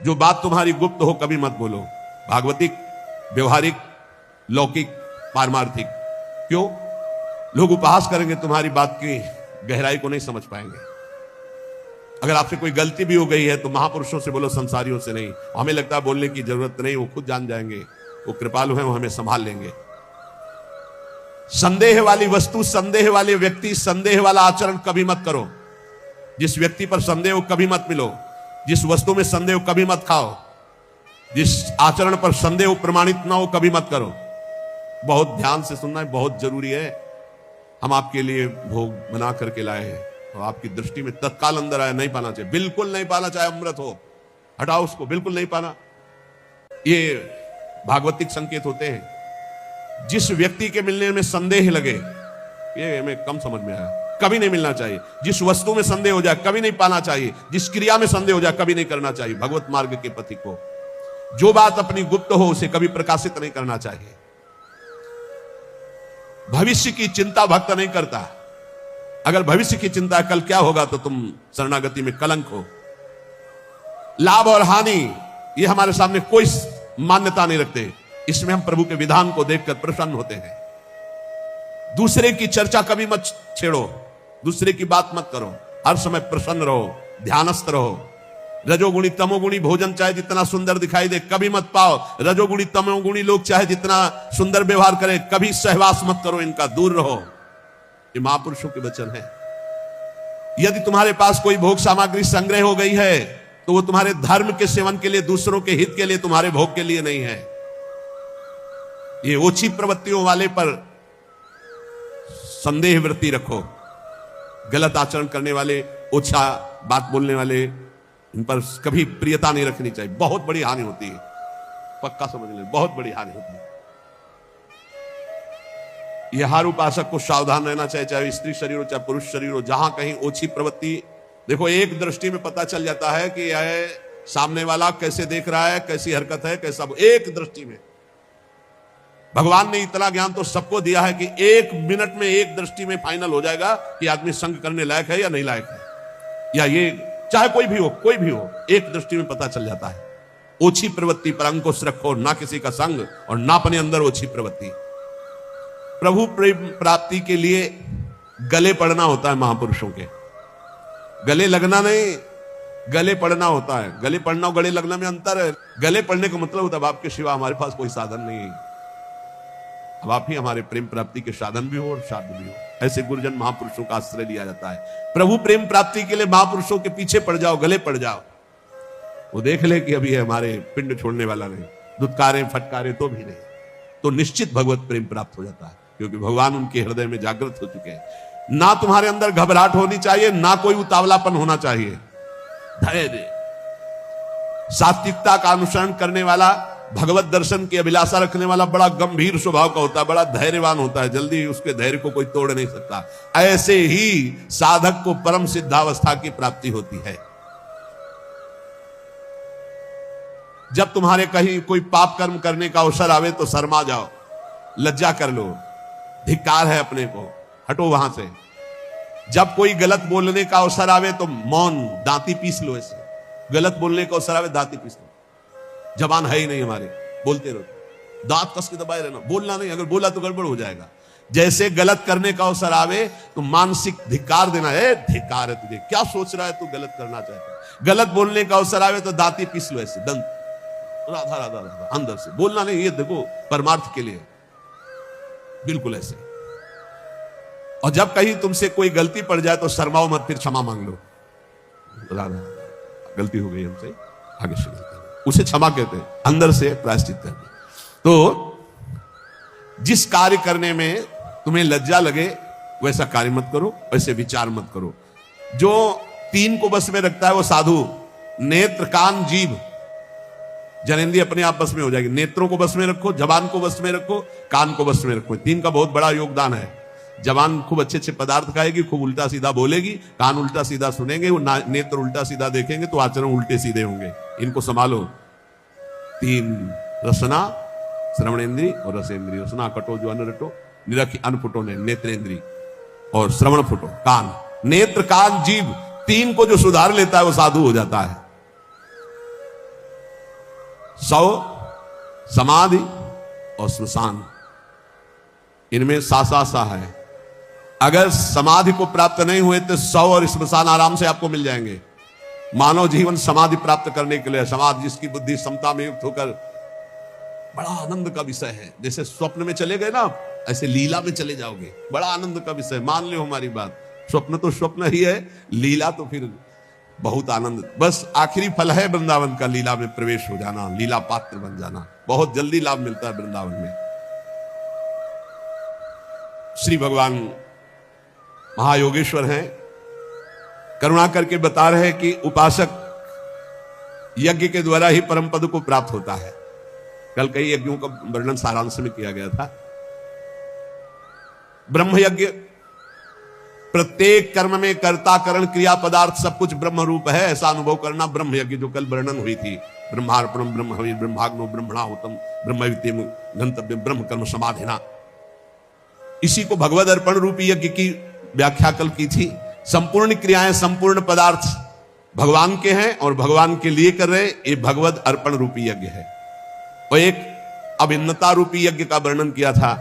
जो बात तुम्हारी गुप्त हो कभी मत बोलो। भागवतिक, व्यवहारिक, लौकिक, पारमार्थिक। क्यों? लोग उपहास करेंगे, तुम्हारी बात की गहराई को नहीं समझ पाएंगे। अगर आपसे कोई गलती भी हो गई है तो महापुरुषों से बोलो, संसारियों से नहीं। हमें लगता है बोलने की जरूरत नहीं, वो खुद जान जाएंगे, वो कृपालु हैं, वो हमें संभाल लेंगे। संदेह वाली वस्तु, संदेह वाले व्यक्ति, संदेह वाला आचरण कभी मत करो। जिस व्यक्ति पर संदेह हो कभी मत मिलो, जिस वस्तु में संदेह हो कभी मत खाओ, जिस आचरण पर संदेह हो प्रमाणित ना हो कभी मत करो। बहुत ध्यान से सुनना है, बहुत जरूरी है। हम आपके लिए भोग बना करके लाए हैं और आपकी दृष्टि में तत्काल अंदर आया, नहीं पाना चाहिए, बिल्कुल नहीं पाना, चाहे अमृत हो, हटाओ उसको, बिल्कुल नहीं पाना। ये भागवतिक संकेत होते हैं। जिस व्यक्ति के मिलने में संदेह लगे, ये हमें कम समझ में आया, कभी नहीं मिलना चाहिए। जिस वस्तु में संदेह हो जाए कभी नहीं पाना चाहिए। जिस क्रिया में संदेह हो जाए कभी नहीं करना चाहिए। भगवत मार्ग के पथिक को जो बात अपनी गुप्त हो उसे कभी प्रकाशित नहीं करना चाहिए। भविष्य की चिंता भक्त नहीं करता। अगर भविष्य की चिंता कल क्या होगा तो तुम शरणागति में कलंक हो। लाभ और हानि ये हमारे सामने कोई मान्यता नहीं रखते। इसमें हम प्रभु के विधान को देखकर प्रसन्न होते हैं। दूसरे की चर्चा कभी मत छेड़ो, दूसरे की बात मत करो। हर समय प्रसन्न रहो, ध्यानस्थ रहो। रजोगुणी तमोगुणी भोजन चाहे जितना सुंदर दिखाई दे कभी मत पाओ। रजोगुणी तमोगुणी लोग चाहे जितना सुंदर व्यवहार करें कभी सहवास मत करो, इनका दूर रहो। ये महापुरुषों के वचन है। यदि तुम्हारे पास कोई भोग सामग्री संग्रह हो गई है तो वो तुम्हारे धर्म के सेवन के लिए, दूसरों के हित के लिए, तुम्हारे भोग के लिए नहीं है। ये ओछी प्रवृत्तियों वाले पर संदेह वृत्ति रखो। गलत आचरण करने वाले, ओछा बात बोलने वाले, इन पर कभी प्रियता नहीं रखनी चाहिए। बहुत बड़ी हानि होती है, पक्का समझ लें, बहुत बड़ी हानि होती है। यह हर उपासक को सावधान रहना चाहिए, चाहे स्त्री शरीर हो चाहे पुरुष शरीर हो। जहां कहीं ओछी प्रवृत्ति, देखो एक दृष्टि में पता चल जाता है कि यह सामने वाला कैसे देख रहा है, कैसी हरकत है, कैसा, एक दृष्टि में। भगवान ने इतना ज्ञान तो सबको दिया है कि एक मिनट में, एक दृष्टि में फाइनल हो जाएगा कि आदमी संग करने लायक है या नहीं लायक है, या ये चाहे कोई भी हो, कोई भी हो, एक दृष्टि में पता चल जाता है। ओछी प्रवृत्ति पर अंकुश रखो, ना किसी का संग और ना अपने अंदर ओछी प्रवृत्ति। प्रभु प्रेम प्राप्ति के लिए गले पड़ना होता है। महापुरुषों के गले लगना नहीं, गले पड़ना होता है। गले पड़ना और गले लगना में अंतर है। गले पड़ने का मतलब होता है आपके सिवा हमारे पास कोई साधन नहीं है, अब आप ही हमारे प्रेम प्राप्ति के साधन भी हो और साध्य भी हो। ऐसे गुरुजन महापुरुषों का आश्रय लिया जाता है। प्रभु प्रेम प्राप्ति के लिए महापुरुषों के पीछे पड़ जाओ, गले पड़ जाओ। वो देख ले कि अभी हमारे पिंड छोड़ने वाला नहीं, दुत्कारे फटकारे तो भी नहीं, तो निश्चित भगवत प्रेम प्राप्त हो जाता है, क्योंकि भगवान उनके हृदय में जागृत हो चुके हैं। ना तुम्हारे अंदर घबराहट होनी चाहिए, ना कोई उतावलापन होना चाहिए। धैर्य, सात्विकता का अनुसरण करने वाला, भगवत दर्शन की अभिलाषा रखने वाला बड़ा गंभीर स्वभाव का होता है, बड़ा धैर्यवान होता है। जल्दी उसके धैर्य को कोई तोड़ नहीं सकता। ऐसे ही साधक को परम सिद्धावस्था की प्राप्ति होती है। जब तुम्हारे कहीं कोई पाप कर्म करने का अवसर आवे तो शर्मा जाओ, लज्जा कर लो, धिक्कार है अपने को, हटो वहां से। जब कोई गलत बोलने का अवसर आवे तो मौन, दांती पीस लो। ऐसे गलत बोलने का अवसर आवे दांती पीस लो। जबान है ही नहीं हमारे, बोलते रहो, दांत कस के दबाए रहना, बोलना नहीं। अगर बोला तो गड़बड़ हो जाएगा। जैसे गलत करने का अवसर आवे तो मानसिक धिक्कार देना है। धिक्कार है तुझे, क्या सोच रहा है तू गलत करना चाहता है। गलत बोलने का अवसर आवे तो दांती पीस लो, ऐसे दंत, राधा राधा राधा, अंदर से बोलना नहीं। ये देखो परमार्थ के लिए, बिल्कुल ऐसे। और जब कहीं तुमसे कोई गलती पड़ जाए तो शर्माओ मत, फिर क्षमा मांग लो। राधा गलती हो गई हमसे, आगे से गलती, उसे क्षमा कहते हैं, अंदर से प्रायश्चित करना। तो जिस कार्य करने में तुम्हें लज्जा लगे वैसा कार्य मत करो, वैसे विचार मत करो। जो तीन को बस में रखता है वो साधु, नेत्र कान जीभ, जनेंद्रिय अपने आप बस में हो जाएगी। नेत्रों को बस में रखो, जबान को बस में रखो, कान को बस में रखो। तीन का बहुत बड़ा योगदान है। जबान खूब अच्छे अच्छे पदार्थ खाएगी, खूब उल्टा सीधा बोलेगी, कान उल्टा सीधा सुनेंगे, वो नेत्र उल्टा सीधा देखेंगे तो आचरण उल्टे सीधे होंगे। इनको संभालो। तीन, रसना, श्रवणेन्द्री और रसेंद्री। रसना कटो जो अन्न रटो, निरखी अन्न फुटो ने, नेत्रेंद्री, और श्रवण फुटो कान। नेत्र कान जीभ, तीन को जो सुधार लेता है वो साधु हो जाता है। 100 समाधि और श्मशान, इनमें सा है। अगर समाधि को प्राप्त नहीं हुए तो 100 और श्मशान आराम से आपको मिल जाएंगे। मानव जीवन समाधि प्राप्त करने के लिए, समाधि जिसकी बुद्धि समता में युक्त होकर, बड़ा आनंद का विषय है। जैसे स्वप्न में चले गए ना, ऐसे लीला में चले जाओगे, बड़ा आनंद का विषय। मान लो हमारी बात, स्वप्न तो स्वप्न ही है, लीला तो फिर बहुत आनंद। बस आखिरी फल है वृंदावन का, लीला में प्रवेश हो जाना, लीला पात्र बन जाना। बहुत जल्दी लाभ मिलता है वृंदावन में। श्री भगवान महायोगेश्वर हैं, करुणा करके बता रहे हैं कि उपासक यज्ञ के द्वारा ही परम पद को प्राप्त होता है। कल कई यज्ञों का वर्णन सारांश में किया गया था। ब्रह्म यज्ञ, प्रत्येक कर्म में कर्ता करण क्रिया पदार्थ सब कुछ ब्रह्म रूप है, ऐसा अनुभव करना ब्रह्म यज्ञ, जो कल वर्णन हुई थी। ब्रह्मार्पणम ब्रह्म हवि ब्रह्माग्नो ब्रह्मणाहुतम ब्रह्मविद्यम गंतव्य ब्रह्म कर्म समाधिना। इसी को भगवद अर्पण रूपी यज्ञ की व्याख्या कल की थी। संपूर्ण क्रियाएं, संपूर्ण पदार्थ भगवान के हैं और भगवान के लिए कर रहे, ये भगवद अर्पण रूपी यज्ञ है। और एक अभिन्नता रूपी यज्ञ का वर्णन किया था।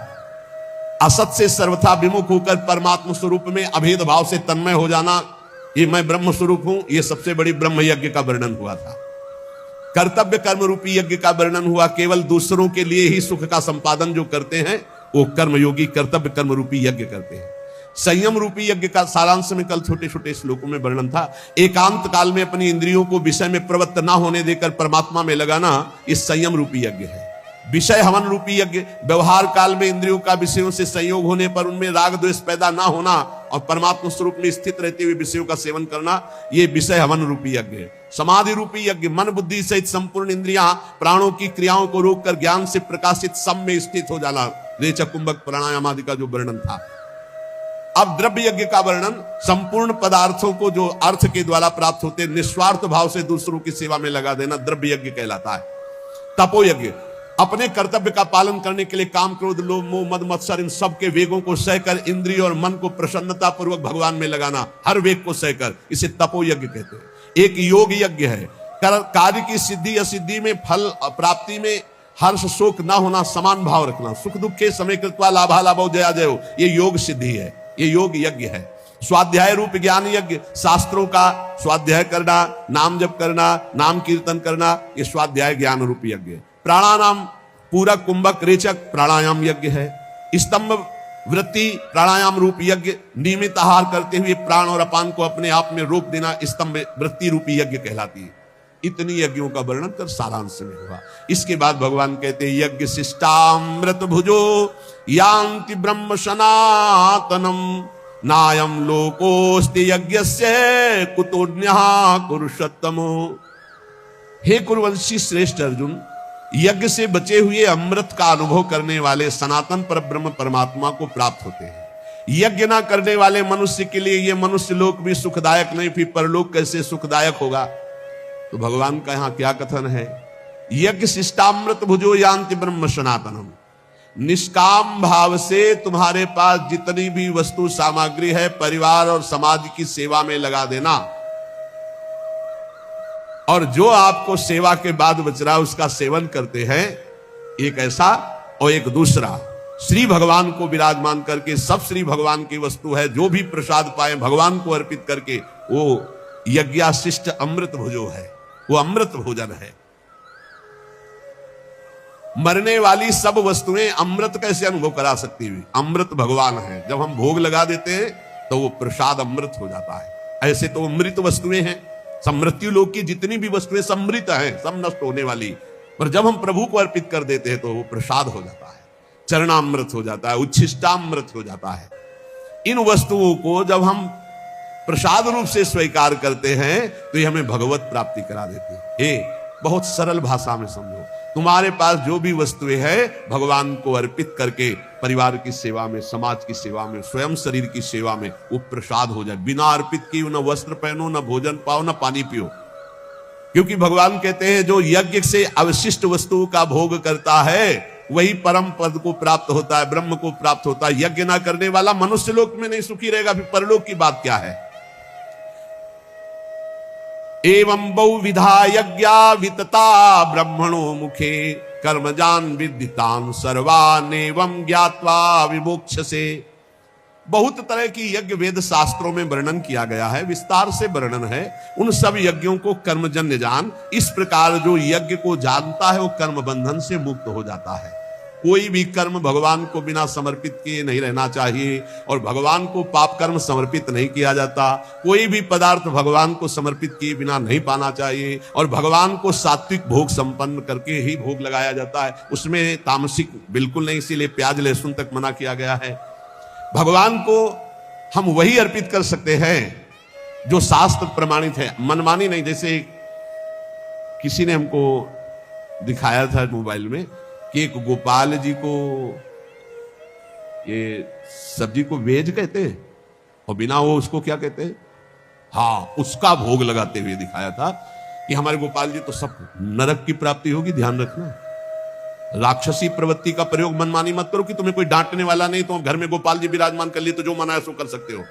असत से सर्वथा विमुख होकर परमात्मा स्वरूप में अभेद भाव से तन्मय हो जाना, ये मैं ब्रह्म स्वरूप हूं, ये सबसे बड़ी ब्रह्म यज्ञ का वर्णन हुआ था। कर्तव्य कर्म रूपी यज्ञ का वर्णन हुआ। केवल दूसरों के लिए ही सुख का संपादन जो करते हैं वो कर्मयोगी कर्तव्य कर्म रूपी यज्ञ करते हैं। संयम रूपी यज्ञ का सारांश में कल छोटे छोटे श्लोकों में वर्णन था। एकांत काल में अपनी इंद्रियों को विषय में प्रवृत्त ना होने देकर परमात्मा में लगाना, इस संयम रूपी यज्ञ है। विषय हवन रूपी यज्ञ, व्यवहार काल में इंद्रियों का विषयों से संयोग होने पर उनमें राग द्वेष पैदा ना होना और परमात्मा स्वरूप में स्थित रहते हुए विषयों का सेवन करना, ये विषय हवन रूपी यज्ञ है। समाधि रूपी यज्ञ, मन बुद्धि सहित संपूर्ण इंद्रियां प्राणों की क्रियाओं को रोककर ज्ञान से प्रकाशित सम में स्थित हो जाना, रेचक कुंभक प्राणायाम आदि का जो वर्णन था। अब द्रव्य यज्ञ का वर्णन, संपूर्ण पदार्थों को जो अर्थ के द्वारा प्राप्त होते निस्वार्थ भाव से दूसरों की सेवा में लगा देना द्रव्य यज्ञ कहलाता है। तपो यज्ञ, अपने कर्तव्य का पालन करने के लिए काम क्रोध लोभ मोह मद मत्सर इन सब के वेगों को सहकर इंद्रिय और मन को प्रसन्नता पूर्वक भगवान में लगाना, हर वेग को सहकर, इसे तपो यज्ञ कहते हैं। एक योग यज्ञ है, कार्य की सिद्धि असिद्धि में, फल प्राप्ति में हर्ष शोक ना होना, समान भाव रखना, सुख दुख के समय कृत्वा लाभा लाभो जया जयो, ये योग सिद्धि है, ये योग यज्ञ है। स्वाध्याय रूप ज्ञान यज्ञ, शास्त्रों का स्वाध्याय करना, नाम जप करना, नाम कीर्तन करना, ये स्वाध्याय ज्ञान रूप यज्ञ। प्राणायाम, पूरक कुंभक रेचक प्राणायाम यज्ञ है। स्तंभ वृत्ति प्राणायाम रूप यज्ञ, नियमित आहार करते हुए प्राण और अपान को अपने आप में रोक देना स्तंभ वृत्ति रूपी यज्ञ कहलाती है। इतनी यज्ञों का वर्णन कर सारांश में हुआ। इसके बाद भगवान कहते हैं यज्ञ शिष्टामृत भुजो यान्ति ब्रह्म सनातनम नायम लोकोस्ति यज्ञस्य कुतोन्यः कुरुषोत्तमो। हे कुरुवंशी श्रेष्ठ अर्जुन, यज्ञ से बचे हुए अमृत का अनुभव करने वाले सनातन पर ब्रह्म परमात्मा को प्राप्त होते हैं। यज्ञ ना करने वाले मनुष्य के लिए ये मनुष्य लोक भी सुखदायक नहीं, फिर परलोक कैसे सुखदायक होगा। तो भगवान का यहां क्या कथन है, यज्ञ शिष्टामृत भुजो यान्ति ब्रह्म सनातनम। निष्काम भाव से तुम्हारे पास जितनी भी वस्तु सामग्री है परिवार और समाज की सेवा में लगा देना, और जो आपको सेवा के बाद बच रहा है उसका सेवन करते हैं। एक ऐसा और एक दूसरा, श्री भगवान को विराजमान करके, सब श्री भगवान की वस्तु है, जो भी प्रसाद पाए भगवान को अर्पित करके, वो यज्ञाशिष्ट अमृत भुजो है, वो अमृत भोजन है। मरने वाली सब वस्तुएं अमृत कैसे अनुभव करा सकती हुई, अमृत भगवान है। जब हम भोग लगा देते हैं तो वो प्रसाद अमृत हो जाता है। ऐसे तो अमृत वस्तुएं हैं, समृत्यु लोक की जितनी भी वस्तुएं समृत हैं, सब नष्ट होने वाली, पर जब हम प्रभु को अर्पित कर देते हैं तो वो प्रसाद हो जाता है, चरणामृत हो जाता है, उच्छिष्टामृत हो जाता है। इन वस्तुओं को जब हम प्रसाद रूप से स्वीकार करते हैं तो ये हमें भगवत प्राप्ति करा देती है। बहुत सरल भाषा में समझो, तुम्हारे पास जो भी वस्तुएं हैं भगवान को अर्पित करके परिवार की सेवा में, समाज की सेवा में, स्वयं शरीर की सेवा में वो प्रसाद हो जाए। बिना अर्पित किए न वस्त्र पहनो, न भोजन पाओ, न पानी पियो। क्योंकि भगवान कहते हैं जो यज्ञ से अवशिष्ट वस्तुओं का भोग करता है वही परम पद को प्राप्त होता है, ब्रह्म को प्राप्त होता है। यज्ञ ना करने वाला मनुष्य लोक में नहीं सुखी रहेगा, फिर परलोक की बात क्या है। एवं बहुविधा यज्ञा वितता ब्रह्मणो मुखे कर्मजान विदितान सर्वान एवं ज्ञात्वा विमोक्षसे। बहुत तरह की यज्ञ वेद शास्त्रों में वर्णन किया गया है, विस्तार से वर्णन है। उन सब यज्ञों को कर्मजन्य जान। इस प्रकार जो यज्ञ को जानता है वो कर्म बंधन से मुक्त हो जाता है। कोई भी कर्म भगवान को बिना समर्पित किए नहीं रहना चाहिए, और भगवान को पाप कर्म समर्पित नहीं किया जाता। कोई भी पदार्थ भगवान को समर्पित किए बिना नहीं पाना चाहिए, और भगवान को सात्विक भोग संपन्न करके ही भोग लगाया जाता है। उसमें तामसिक बिल्कुल नहीं, इसीलिए प्याज लहसुन तक मना किया गया है। भगवान को हम वही अर्पित कर सकते हैं जो शास्त्र प्रमाणित है, मनमानी नहीं। जैसे किसी ने हमको दिखाया था मोबाइल में कि एक गोपाल जी को ये सब्जी को वेज कहते हैं, और बिना वो उसको क्या कहते हैं, हाँ, उसका भोग लगाते हुए दिखाया था कि हमारे गोपाल जी तो सब नरक की प्राप्ति होगी, ध्यान रखना। राक्षसी प्रवृत्ति का प्रयोग मनमानी मत करो कि तुम्हें कोई डांटने वाला नहीं, तो घर में गोपाल जी विराजमान कर लिए तो जो मना है सो कर सकते हो।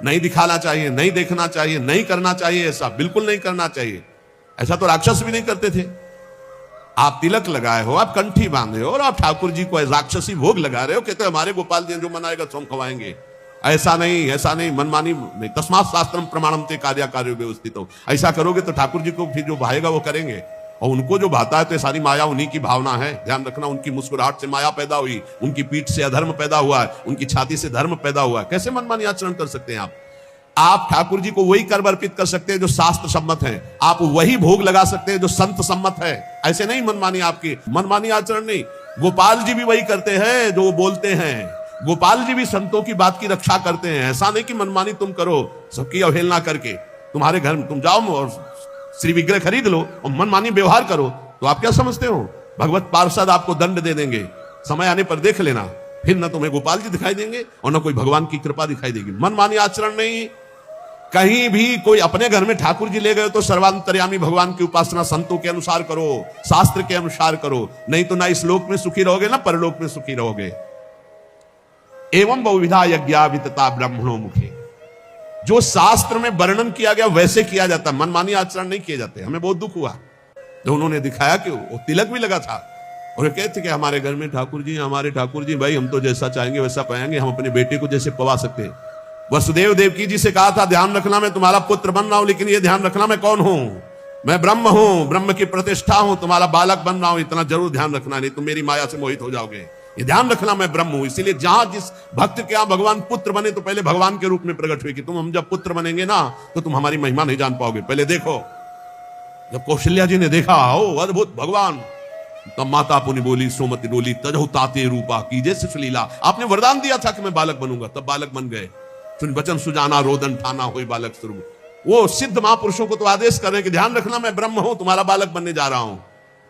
नहीं दिखाना चाहिए, नहीं देखना चाहिए, नहीं करना चाहिए, ऐसा बिल्कुल नहीं करना चाहिए। ऐसा तो राक्षस भी नहीं करते थे। आप तिलक लगाए हो, आप कंठी बांधे हो, और आप ठाकुर जी को राक्षसी भोग लगा रहे हो, कहते हो हमारे गोपाल जी जो मनाएगा तो हम खवाएंगे। ऐसा नहीं, ऐसा नहीं, मनमानी नहीं। तस्मात् शास्त्रम प्रमाणम कार्य कार्य व्यवस्थित हो। ऐसा करोगे तो ठाकुर जी को फिर जो भाएगा वो करेंगे, और उनको जो भाता है तो सारी माया उन्हीं की भावना है। ध्यान रखना, उनकी मुस्कुराहट से माया पैदा हुई, उनकी पीठ से अधर्म पैदा हुआ है, उनकी छाती से धर्म पैदा हुआ है। कैसे मनमानी आचरण कर सकते हैं आप ठाकुर जी को वही कर्म अर्पित कर सकते हैं जो शास्त्र सम्मत है। आप वही भोग लगा सकते हैं जो संत सम्मत है। ऐसे नहीं मनमानी, आपकी मनमानी आचरण नहीं। गोपाल जी भी वही करते हैं जो बोलते हैं। गोपाल जी भी संतों की बात की रक्षा करते हैं। ऐसा नहीं कि मनमानी तुम करो सबकी अवहेलना करके। तुम्हारे घर में तुम जाओ और श्री विग्रह खरीद लो और मनमानी व्यवहार करो, तो आप क्या समझते हो भगवत पार्षद आपको दंड दे देंगे। समय आने पर देख लेना, फिर न तुम्हें गोपाल जी दिखाई देंगे और न कोई भगवान की कृपा दिखाई देगी। मनमानी आचरण नहीं। कहीं भी कोई अपने घर में ठाकुर जी ले गए तो सर्वांतर्यामी भगवान की उपासना संतों के अनुसार करो, शास्त्र के अनुसार करो, नहीं तो ना इस लोक में सुखी रहोगे ना परलोक में सुखी रहोगे। एवं बहुविधा यज्ञा वितता ब्रह्मणो मुखे। जो शास्त्र में वर्णन किया गया वैसे किया जाता, मनमानी आचरण नहीं किए जाते। हमें बहुत दुख हुआ जो उन्होंने दिखाया कि वो तिलक भी लगा था और कहते कि हमारे घर में ठाकुर जी, हमारे ठाकुर जी, भाई हम तो जैसा चाहेंगे वैसा पाएंगे, हम अपने बेटे को जैसे पवा सकते हैं। वसुदेव देवकी जी से कहा था ध्यान रखना मैं तुम्हारा पुत्र बन रहा हूं, लेकिन ये ध्यान रखना मैं कौन हूं, मैं ब्रह्म हूं, ब्रह्म की प्रतिष्ठा हूं, तुम्हारा बालक बन रहा हूं, इतना जरूर ध्यान रखना, नहीं तुम मेरी माया से मोहित हो जाओगे। ये ध्यान रखना मैं ब्रह्म हूं। इसीलिए जहां जिस भक्त के यहां भगवान पुत्र बने तो पहले भगवान के रूप में प्रकट हुए कि तुम हम जब पुत्र बनेंगे ना तो तुम हमारी महिमा नहीं जान पाओगे, पहले देखो। जब कौशल्या जी ने देखा ओ अद्भुत भगवान, तब माता पुनि बोली सोमति डोली तजहु ताते रूपा कीजे सुलीला। आपने वरदान दिया था कि मैं बालक बनूंगा, तब बालक बन गए। सुन वचन सुजाना रोदन ठाना होई बालक स्वरूप। वो सिद्ध महापुरुषों को तो आदेश कर रहे हैं कि ध्यान रखना मैं ब्रह्म हूं, तुम्हारा बालक बनने जा रहा हूं,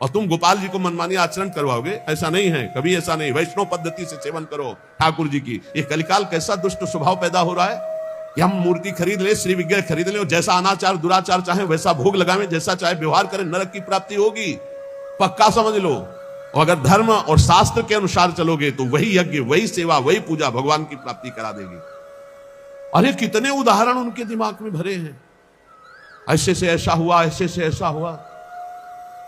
और तुम गोपाल जी को मनमानी आचरण करवाओगे। ऐसा नहीं है, कभी ऐसा नहीं। वैष्णव पद्धति से सेवन करो ठाकुर जी की। ये कलिकाल कैसा दुष्ट स्वभाव पैदा हो रहा है कि हम मूर्ति खरीद ले, श्री विग्रह खरीद ले, और जैसा अनाचार दुराचार चाहे वैसा भोग लगावे, जैसा चाहे व्यवहार करें, नरक की प्राप्ति होगी, पक्का समझ लो। और अगर धर्म और शास्त्र के अनुसार चलोगे तो वही यज्ञ, वही सेवा, वही पूजा भगवान की प्राप्ति करा देगी। अरे कितने उदाहरण उनके दिमाग में भरे हैं, ऐसे से ऐसा हुआ, ऐसे से ऐसा हुआ।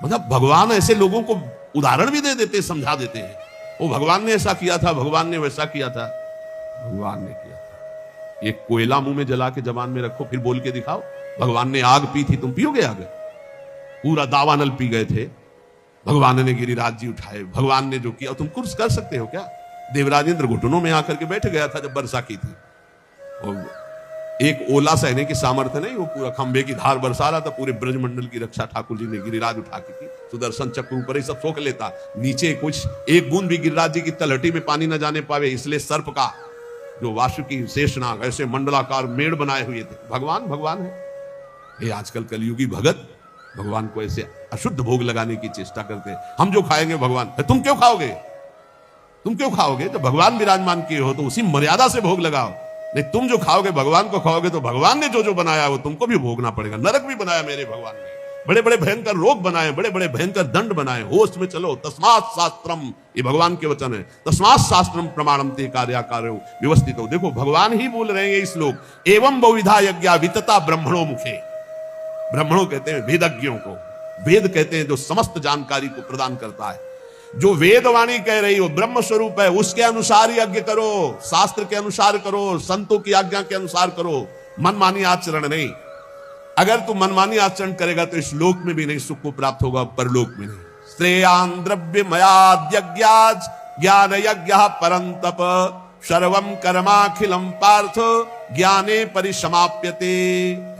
मतलब भगवान ऐसे लोगों को उदाहरण भी दे देते, समझा देते हैं। वो भगवान ने ऐसा किया था, भगवान ने वैसा किया था, भगवान ने किया था। एक कोयला मुंह में जला के जबान में रखो, फिर बोल के दिखाओ भगवान ने आग पी थी, तुम पियोगे आग? पूरा दावानल पी गए थे, भगवान ने गिरिराज जी उठाए, भगवान ने जो किया तुम कुछ कर सकते हो क्या? देवराजेंद्र घुटनों में आकर के बैठ गया था जब वर्षा की थी, और एक ओला सहने की सामर्थ्य नहीं, वो पूरा खंबे की धार बरसा रहा था। पूरे ब्रजमंडल की रक्षा ठाकुर जी ने गिरिराज उठा के की। सुदर्शन चक्र ऊपर ही सब सोख लेता, नीचे कुछ एक बूंद भी गिरिराज जी की तलहटी में पानी न जाने पावे, इसलिए सर्प का जो वासुकी शेषनाग ऐसे मंडलाकार मेड़ बनाए हुए थे। भगवान भगवान है। ये आजकल कलयुगी भगत भगवान को ऐसे अशुद्ध भोग लगाने की चेष्टा करते हैं। हम जो खाएंगे भगवान, तुम क्यों खाओगे? तुम क्यों खाओगे? जब भगवान विराजमान किए हो तो उसी मर्यादा से भोग लगाओ। नहीं, तुम जो खाओगे भगवान को खाओगे तो भगवान ने जो जो बनाया वो तुमको भी भोगना पड़ेगा। नरक भी बनाया मेरे भगवान ने, बड़े बड़े भयंकर रोग बनाए, बड़े बड़े भयंकर दंड बनाए। होश में चलो। तस्मात् शास्त्रम, ये भगवान के वचन है। तस्मात् शास्त्रम प्रमाणम ते कार्याकार्यो व्यवस्थित हो। देखो भगवान ही बोल रहे हैं इस श्लोक, एवं बहुविधा यज्ञा वितता ब्रह्मणो मुखे। ब्राह्मणों कहते हैं वेदज्ञों को, वेद कहते हैं जो समस्त जानकारी को प्रदान करता है। जो वेदवाणी कह रही हो ब्रह्म स्वरूप है, उसके अनुसार यज्ञ करो, शास्त्र के अनुसार करो, संतों की आज्ञा के अनुसार करो, मनमानी आचरण नहीं। अगर तू मनमानी आचरण करेगा तो इस लोक में भी नहीं सुख को प्राप्त होगा, परलोक में नहीं। श्रेयान द्रव्य मयाद्यज्ञाज ज्ञान यज्ञ परंतप सर्वम कर्माखिलम पार्थ ज्ञाने परिसमाप्यते।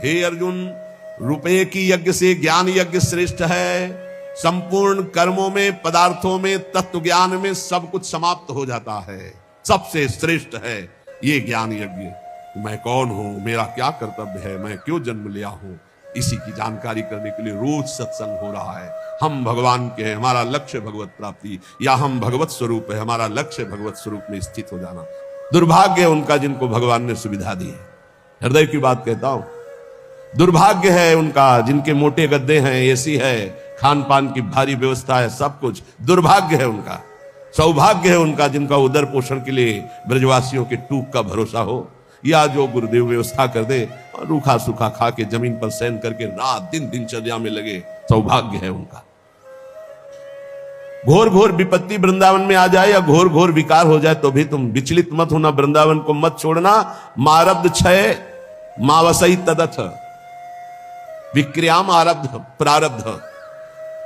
हे अर्जुन, रुपये की यज्ञ से ज्ञान यज्ञ श्रेष्ठ है। संपूर्ण कर्मों में, पदार्थों में, तत्व ज्ञान में सब कुछ समाप्त हो जाता है। सबसे श्रेष्ठ है ये ज्ञान यज्ञ। मैं कौन हूं, मेरा क्या कर्तव्य है, मैं क्यों जन्म लिया हूं, इसी की जानकारी करने के लिए रोज सत्संग हो रहा है। हम भगवान के हैं, हमारा लक्ष्य भगवत प्राप्ति, या हम भगवत स्वरूप है, हमारा लक्ष्य भगवत स्वरूप में स्थित हो जाना। दुर्भाग्य है उनका जिनको भगवान ने सुविधा दी है। हृदय की बात कहता हूं, दुर्भाग्य है उनका जिनके मोटे गद्दे हैं, एसी है, खान पान की भारी व्यवस्था है, सब कुछ। दुर्भाग्य है उनका। सौभाग्य है उनका जिनका उदर पोषण के लिए ब्रजवासियों के टूक का भरोसा हो, या जो गुरुदेव व्यवस्था कर दे और रूखा सूखा खा के जमीन पर शयन करके रात दिन दिनचर्या में लगे। सौभाग्य है उनका। घोर घोर विपत्ति वृंदावन में आ जाए या घोर घोर विकार हो जाए तो भी तुम विचलित मत होना, वृंदावन को मत छोड़ना। मारब्ध क्षय मावसई तदथ विक्रियाम आरब्ध प्रारब्ध।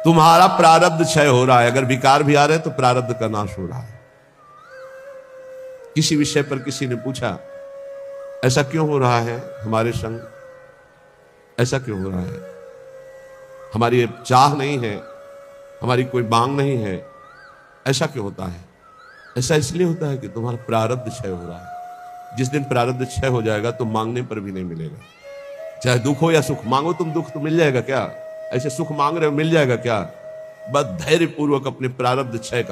तुम्हारा प्रारब्ध क्षय हो रहा है। अगर विकार भी आ रहे तो प्रारब्ध का नाश हो रहा है। किसी विषय पर किसी ने पूछा, ऐसा क्यों हो रहा है हमारे संग, ऐसा क्यों हो रहा है? हमारी चाह नहीं है, हमारी कोई मांग नहीं है, ऐसा क्यों होता है? ऐसा इसलिए होता है कि तुम्हारा प्रारब्ध क्षय हो रहा है। जिस दिन प्रारब्ध क्षय हो जाएगा तो मांगने पर भी नहीं मिलेगा। चाहे दुख हो या सुख, मांगो तुम दुख तो मिल जाएगा क्या? ऐसे सुख मांग रहे हो, मिल जाएगा क्या? बस धैर्य पूर्वक अपने प्रारब्ध क्षय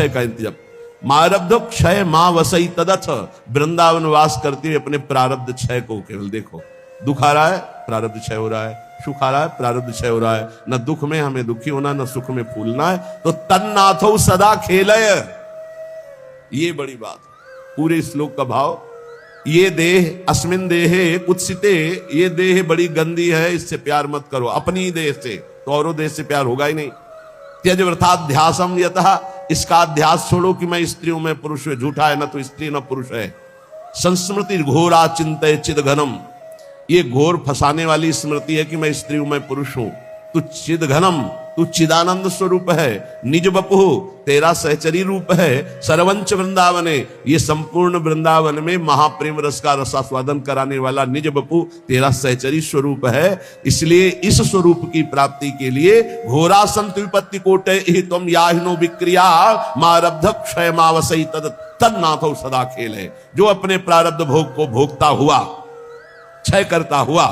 का इंतजाम। मारब्ध क्षय मां वसई तदथ। वृंदावन वास करते हुए अपने प्रारब्ध क्षय को केवल देखो। दुख आ रहा है, प्रारब्ध क्षय हो रहा है, सुख आ रहा है, प्रारब्ध क्षय हो रहा है। न दुख में हमें दुखी होना, न सुख में फूलना है। तो तन्नाथो सदा खेलय, ये बड़ी बात। पूरे श्लोक का भाव, ये देह अस्मिन देहे कुत्सिते, ये देह बड़ी गंदी है, इससे प्यार मत करो। अपनी देह से, तो औरों देह से प्यार होगा ही नहीं। त्यज वृथाध्यासम यतः, इसका अध्यास छोड़ो कि मैं स्त्री हूं, मैं पुरुष हूं। झूठा है, न तो स्त्री न पुरुष है। संस्मृति घोरा चिंतय चिद घनम, ये घोर फंसाने वाली स्मृति है कि मैं स्त्री हूं, मैं पुरुष हूं। तू चिद घनम, तू चिदानंद स्वरूप है। निज बपु, तेरा सहचरी रूप है। सर्वंच वृंदावने, ये संपूर्ण वृंदावन में महाप्रेम रस का रसास्वादन कराने वाला निज बपु तेरा सहचरी स्वरूप है। इसलिए इस स्वरूप की प्राप्ति के लिए घोरा संत विपत्ति कोटे ही तुम याहिनो विक्रिया मारब्ध क्षय मावसई तद तन्नाथो सदा खेल है। जो अपने प्रारब्ध भोग को भोगता हुआ, क्षय करता हुआ,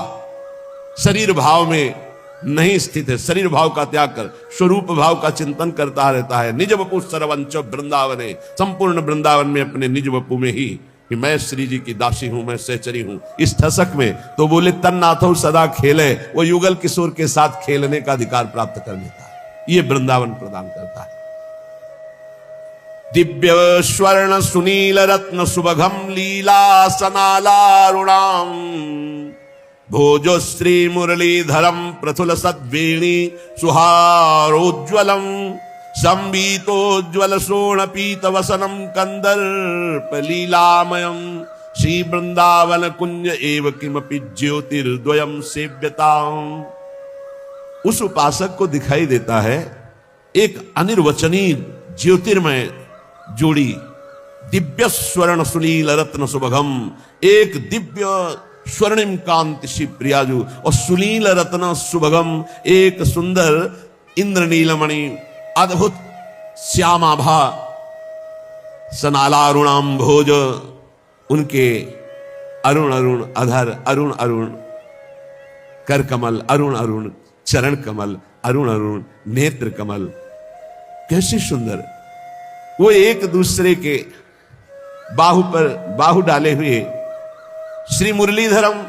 शरीर भाव में नहीं स्थित है, शरीर भाव का त्याग कर स्वरूप भाव का चिंतन करता रहता है। निज बपु सर्वंच वृंदावने, संपूर्ण वृंदावन में अपने निज बपु में ही कि मैं श्री जी की दासी हूं, मैं सहचरी हूं, इस ठसक में तो बोले तन्नाथो सदा खेले। वो युगल किशोर के साथ खेलने का अधिकार प्राप्त कर लेता है। ये वृंदावन प्रदान करता है। दिव्य स्वर्ण सुनील रत्न सुभगम लीला सनालारुणाम भोजो श्री मुरलीधरम प्रथुल सद्वेणी सुहारोज्वलम संबीतोज्वल शोण पीत वसनम कंदर्प लीलामयम श्री वृंदावन कुंज एव किमपि ज्योतिर्द्वयम सेव्यताम। उस उपासक को दिखाई देता है एक अनिर्वचनीय ज्योतिर्मय जोड़ी, दिव्य स्वर्ण सुनील रत्न सुभगम, एक दिव्य स्वर्णिम कांति श्री प्रियाजू और सुनील रत्न सुभगम, एक सुंदर इंद्रनीलमणि अद्भुत श्यामाभा सनालारुणाम भोज, उनके अरुण अरुण अधर, अरुण अरुण कर कमल, अरुण अरुण चरण कमल, अरुण अरुण नेत्र कमल, कैसे सुंदर। वो एक दूसरे के बाहु पर बाहु डाले हुए श्री मुरलीधरम,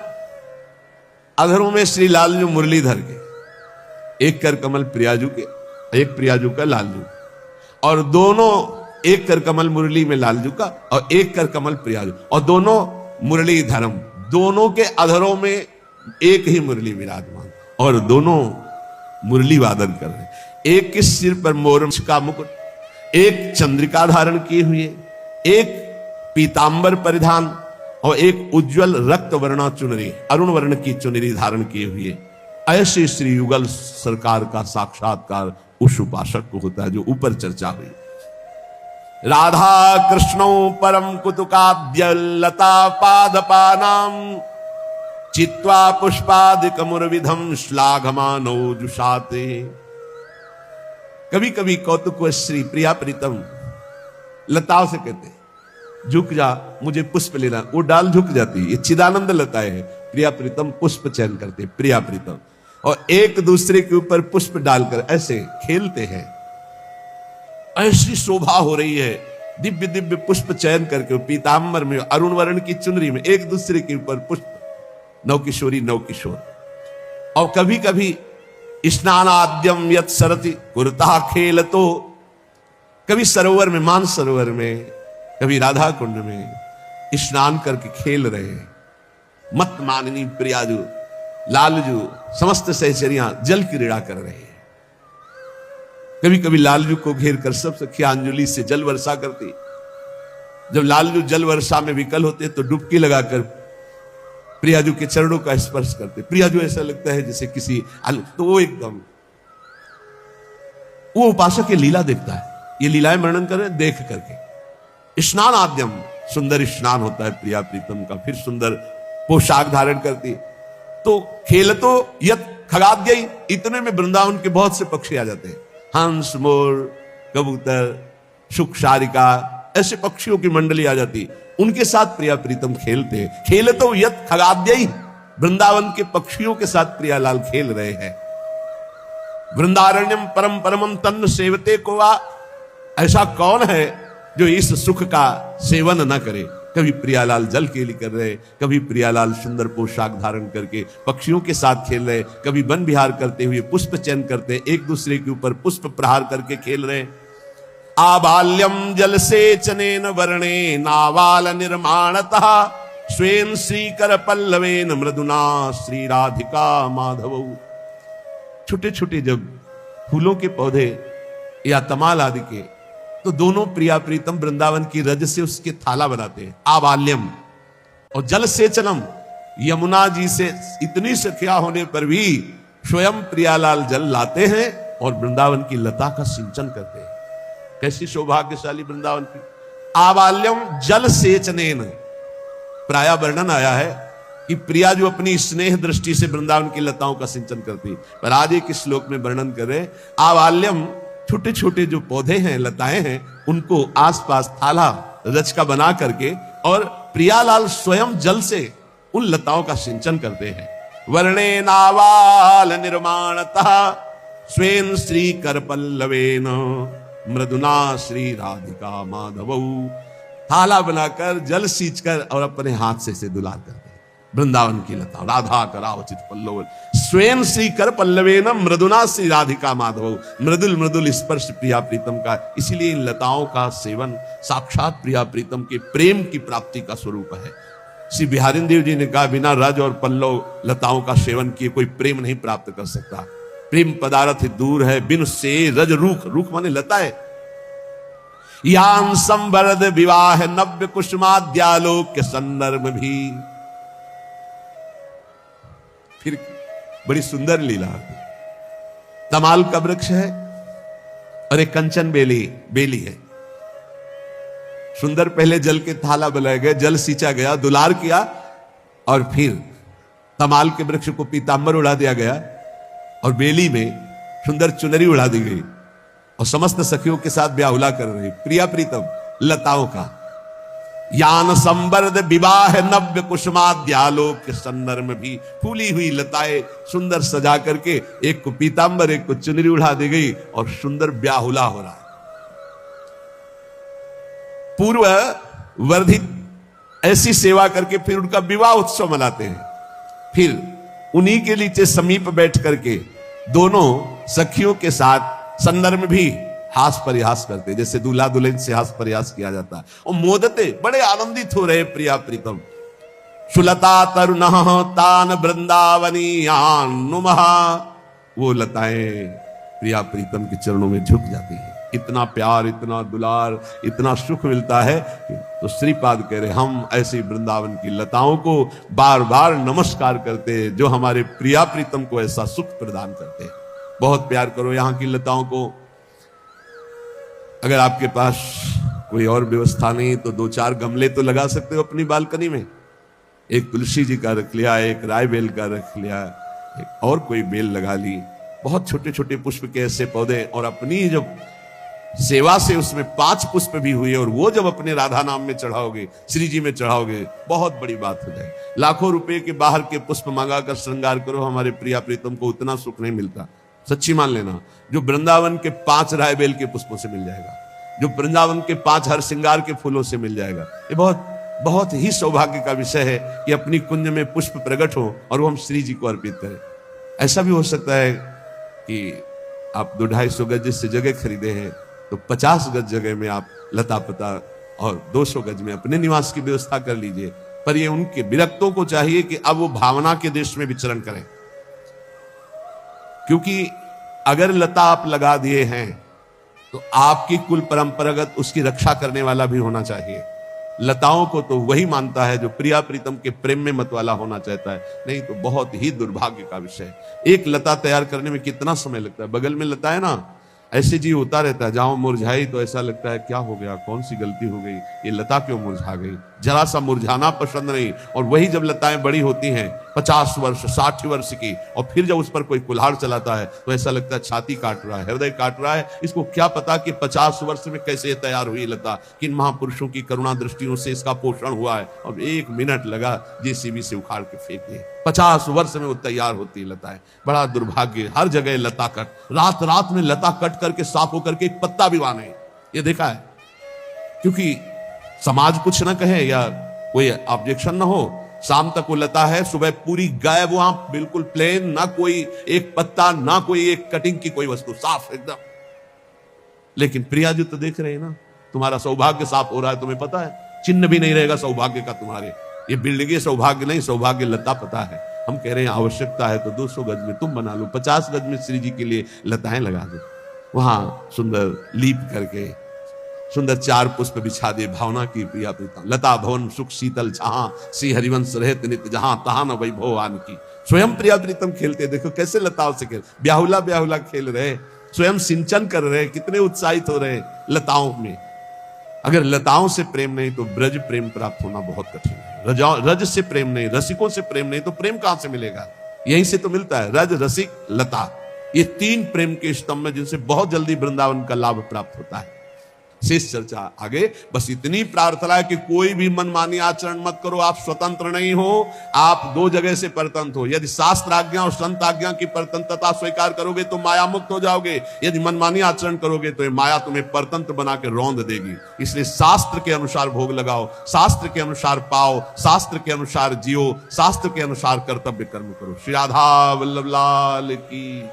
अधरों में श्री लालजू मुरलीधर के, एक कर कमल प्रियाजू के, एक प्रियाजू का लालजू, और दोनों एक कर कमल मुरली में लालजू का और एक कर कमल प्रियाजू, और दोनों मुरलीधरम, दोनों के अधरों में एक ही मुरली विराजमान और दोनों मुरली वादन कर रहे हैं। एक के सिर पर मोरच का मुकुट, एक चंद्रिका धारण किए हुए, एक पीतांबर परिधान और एक उज्जवल रक्त वर्णा चुनरी, अरुण वर्ण की चुनरी धारण किए हुए। ऐसे श्री युगल सरकार का साक्षात्कार उस उपासक को होता है जो ऊपर चर्चा हुई। राधा कृष्णो परम कुतुकाद्य लता पादपानाम चित्वा पुष्पादिक मुरविधम श्लाघमानो जुषाते। कभी कभी कौतुक श्री प्रिया प्रीतम लताओं से कहते झुक जा, मुझे पुष्प लेना, वो डाल झुक जाती। ये चिदानंद लताएं है। प्रिया प्रीतम पुष्प चयन करते, प्रिया प्रीतम, और एक दूसरे के ऊपर पुष्प डालकर ऐसे खेलते हैं। ऐसी शोभा हो रही है, दिव्य दिव्य पुष्प चयन करके पीतांबर में, अरुण वर्ण की चुनरी में एक दूसरे के ऊपर पुष्प, नव किशोरी नव किशोर। और कभी कभी स्नानाद्यम यत सरति कुरता खेल, तो कभी सरोवर में, मान सरोवर में, कभी राधा कुंड में स्नान करके खेल रहे हैं। मत माननी प्रियाजू लालजू समस्त सहचरियां जल क्रीड़ा कर रहे हैं। कभी कभी लालजू को घेर कर सब सखियां अंजलि से जल वर्षा करती। जब लालजू जल वर्षा में विकल होते तो डुबकी लगाकर प्रियाजू के चरणों का स्पर्श करते। प्रियाजू ऐसा लगता है जैसे किसी, तो वो एकदम, वो उपासक ये लीला देखता है, ये लीलाएं वर्णन कर रहे हैं देख करके। स्नान आद्यम, सुंदर स्नान होता है प्रिया प्रीतम का, फिर सुंदर पोशाक धारण करती। तो खेल तो यत खगाद्य, इतने में वृंदावन के बहुत से पक्षी आ जाते हैं, हंस मोर कबूतर शुक शारिका, ऐसे पक्षियों की मंडली आ जाती, उनके साथ प्रिया प्रीतम खेलते। खेल तो यत खगाद्य, वृंदावन के पक्षियों के साथ प्रियालाल खेल रहे हैं। वृंदारण्यम परम परमम तन्न सेवते को वा, ऐसा कौन है जो इस सुख का सेवन न करे। कभी प्रियालाल जल केली कर रहे, कभी प्रियालाल सुंदर पोशाक धारण करके पक्षियों के साथ खेल रहे, कभी वन विहार करते हुए पुष्प चयन करते, एक दूसरे के ऊपर पुष्प प्रहार करके खेल रहे। आबाल्यम जल सेचनेन वर्णे नावाल निर्माणतः स्वेन श्रीकर पल्लवेन मृदुना श्री राधिका माधव। छोटे छोटे जब फूलों के पौधे या तमाल आदि के, तो दोनों प्रिया प्रीतम वृंदावन की रज से उसके थाला बनाते हैं। आबाल्यम और जल सेचनम, यमुना जी से इतनी सखिया होने पर भी स्वयं प्रियालाल जल लाते हैं और वृंदावन की लता का सिंचन करते हैं। कैसी सौभाग्यशाली वृंदावन की। आबाल्यम जल सेचनेन, प्राय वर्णन आया है कि प्रिया जो अपनी स्नेह दृष्टि से वृंदावन की लताओं का सिंचन करती, पर आज एक श्लोक में वर्णन कर रहे आबाल्यम, छोटे छोटे जो पौधे हैं लताएं हैं, उनको आसपास थाला रच का बना करके, और प्रियालाल स्वयं जल से उन लताओं का सिंचन करते हैं। वर्णे नावाल निर्माणतः स्वेन श्री कर पल्लवेन मृदुना श्री राधिका माधव। थाला बनाकर जल सींचकर और अपने हाथ से इसे दुलार करते हैं। वृंदावन की लता राधा करावचित पल्लव स्वयं श्री कर पल्लवेन मृदुना श्री राधिका माधव। मृदुल मृदुल स्पर्श प्रिया प्रीतम का, इसीलिए इन लताओं का सेवन साक्षात प्रिया प्रीतम के प्रेम की प्राप्ति का स्वरूप है। श्री बिहारी देव जी ने कहा, बिना रज और पल्लव लताओं का सेवन किए कोई प्रेम नहीं प्राप्त कर सकता। प्रेम पदार्थ दूर है बिन से रज रूख, रूख माने लता है। यान संवरद विवाह नव्य कुसुमाद्यालोक के संदर्भ भी। फिर बड़ी सुंदर लीला, तमाल का वृक्ष है और एक कंचन बेली है। सुंदर पहले जल के थाला बनाए गए, जल सींचा गया, दुलार किया, और फिर तमाल के वृक्ष को पीतांबर उड़ा दिया गया और बेली में सुंदर चुनरी उड़ा दी गई और समस्त सखियों के साथ ब्याहुला कर रही प्रिया प्रीतम लताओं का। यान संवर्द विवाह नव्य कुसुमाद्यालोक के संदर्भ में भी फूली हुई लताएं सुंदर सजा करके, एक को पीतांबर एक को चुनरी उड़ा दी गई और सुंदर ब्याहुला हो रहा है। पूर्व वर्धित ऐसी सेवा करके फिर उनका विवाह उत्सव मनाते हैं। फिर उन्हीं के नीचे समीप बैठ करके दोनों सखियों के साथ संदर्भ में भी हास परिहास करते, जैसे दूल्हा दुल्हन से हास परिहास किया जाता है। और मोदते बड़े आनंदित हो रहे प्रिया प्रीतम। सुलता तरुण तान वृंदावनीयान नुमः। वो लताएं प्रिया प्रीतम के चरणों में झुक जाती है। इतना प्यार, इतना दुलार, इतना सुख मिलता है। तो श्रीपाद कह रहे हम ऐसी वृंदावन की लताओं को बार बार नमस्कार करते हैं जो हमारे प्रिया प्रीतम को ऐसा सुख प्रदान करते हैं। बहुत प्यार करो यहाँ की लताओं को। अगर आपके पास कोई और व्यवस्था नहीं तो 2-4 गमले तो लगा सकते हो अपनी बालकनी में। एक तुलसी जी का रख लिया, एक राय बेल का रख लिया, एक और कोई बेल लगा ली। बहुत छोटे छोटे पुष्प के ऐसे पौधे, और अपनी जब सेवा से उसमें 5 पुष्प भी हुए और वो जब अपने राधा नाम में चढ़ाओगे, श्री जी में चढ़ाओगे, बहुत बड़ी बात हो जाए। लाखों रुपए के बाहर के पुष्प मंगा कर श्रृंगार करो, हमारे प्रिया प्रीतम को उतना सुख नहीं मिलता। सच्ची मान लेना, जो वृंदावन के 5 राय बेल के पुष्पों से मिल जाएगा, जो वृंदावन के 5 हर श्रृंगार के फूलों से मिल जाएगा। ये बहुत बहुत ही सौभाग्य का विषय है कि अपनी कुंज में पुष्प प्रकट हो और वो हम श्री जी को अर्पित करें। ऐसा भी हो सकता है कि आप 200-250 गज से जगह खरीदे हैं तो 50 गज जगह में आप लता पता और 200 गज में अपने निवास की व्यवस्था कर लीजिए। पर ये उनके विरक्तों को चाहिए कि अब वो भावना के देश में विचरण करें, क्योंकि अगर लता आप लगा दिए हैं तो आपकी कुल परंपरागत उसकी रक्षा करने वाला भी होना चाहिए। लताओं को तो वही मानता है जो प्रिया प्रीतम के प्रेम में मत वाला होना चाहता है, नहीं तो बहुत ही दुर्भाग्य का विषय है। एक लता तैयार करने में कितना समय लगता है। बगल में लता है ना, ऐसे जी होता रहता है, जहां मुरझाई तो ऐसा लगता है क्या हो गया, कौन सी गलती हो गई, ये लता क्यों मुरझा गई। जरा सा मुरझाना पसंद नहीं। और वही जब लताएं बड़ी होती हैं 50 वर्ष 60 वर्ष की, और फिर जब उस पर कोई कुल्हाड़ चलाता है तो ऐसा लगता है छाती काट रहा है, हृदय काट रहा है। इसको क्या पता कि 50 वर्ष में कैसे तैयार हुई लता, किन महापुरुषों की करुणा दृष्टियों से इसका पोषण हुआ है, और 1 मिनट लगा जेसीबी से उखाड़ के फेंक दिए। 50 वर्ष में वो तैयार होती है लताएं। बड़ा दुर्भाग्य, हर जगह लता कट, रात रात में लता कट करके साफ होकर के एक पत्ता भी वहां नहीं, ये देखा है। क्योंकि समाज कुछ ना कहे या कोई ऑब्जेक्शन ना हो, शाम तक वो लता है, सुबह पूरी गायब, वहां बिल्कुल प्लेन, ना कोई एक पत्ता, ना कोई एक कटिंग की कोई वस्तु, साफ एकदम। लेकिन प्रिया जी तो देख रहे हैं ना, तुम्हारा सौभाग्य साफ हो रहा है, तुम्हें पता है, चिन्ह भी नहीं रहेगा सौभाग्य का तुम्हारे। ये बिल्डिंग सौभाग्य नहीं, सौभाग्य लता पता है। हम कह रहे हैं आवश्यकता है तो 200 गज में तुम बना लो, 50 गज में श्री जी के लिए लताएं लगा दो, वहां सुंदर लीप करके सुंदर 4 पुष्प बिछा दे। भावना की प्रिया प्रीतम लता भवन सुख शीतल जहां, श्री हरिवंश रहत नित जहां, तहां न वैभव आन की। स्वयं प्रिया प्रीतम खेलते, देखो कैसे लताओं से खेल, ब्याहुला ब्याहुला खेल रहे, स्वयं सिंचन कर रहे, कितने उत्साहित हो रहे लताओं में। अगर लताओं से प्रेम नहीं तो ब्रज प्रेम प्राप्त होना बहुत कठिन है। रज से प्रेम नहीं, रसिकों से प्रेम नहीं तो प्रेम कहां से मिलेगा। यहीं से तो मिलता है, रज रसिक लता, ये 3 प्रेम के स्तंभ में जिनसे बहुत जल्दी वृंदावन का लाभ प्राप्त होता है। शेष चर्चा आगे। बस इतनी प्रार्थना है कि कोई भी मनमानी आचरण मत करो। आप स्वतंत्र नहीं हो, आप 2 जगह से परतंत्र हो। यदि शास्त्र आज्ञा और संत आज्ञा की परतंत्रता स्वीकार करोगे तो माया मुक्त हो जाओगे। यदि मनमानी आचरण करोगे तो ये माया तुम्हें परतंत्र बना के रौंद देगी। इसलिए शास्त्र के अनुसार भोग लगाओ, शास्त्र के अनुसार पाओ, शास्त्र के अनुसार जियो, शास्त्र के अनुसार कर्तव्य कर्म करो। श्री राधा वल्लभ लाल की।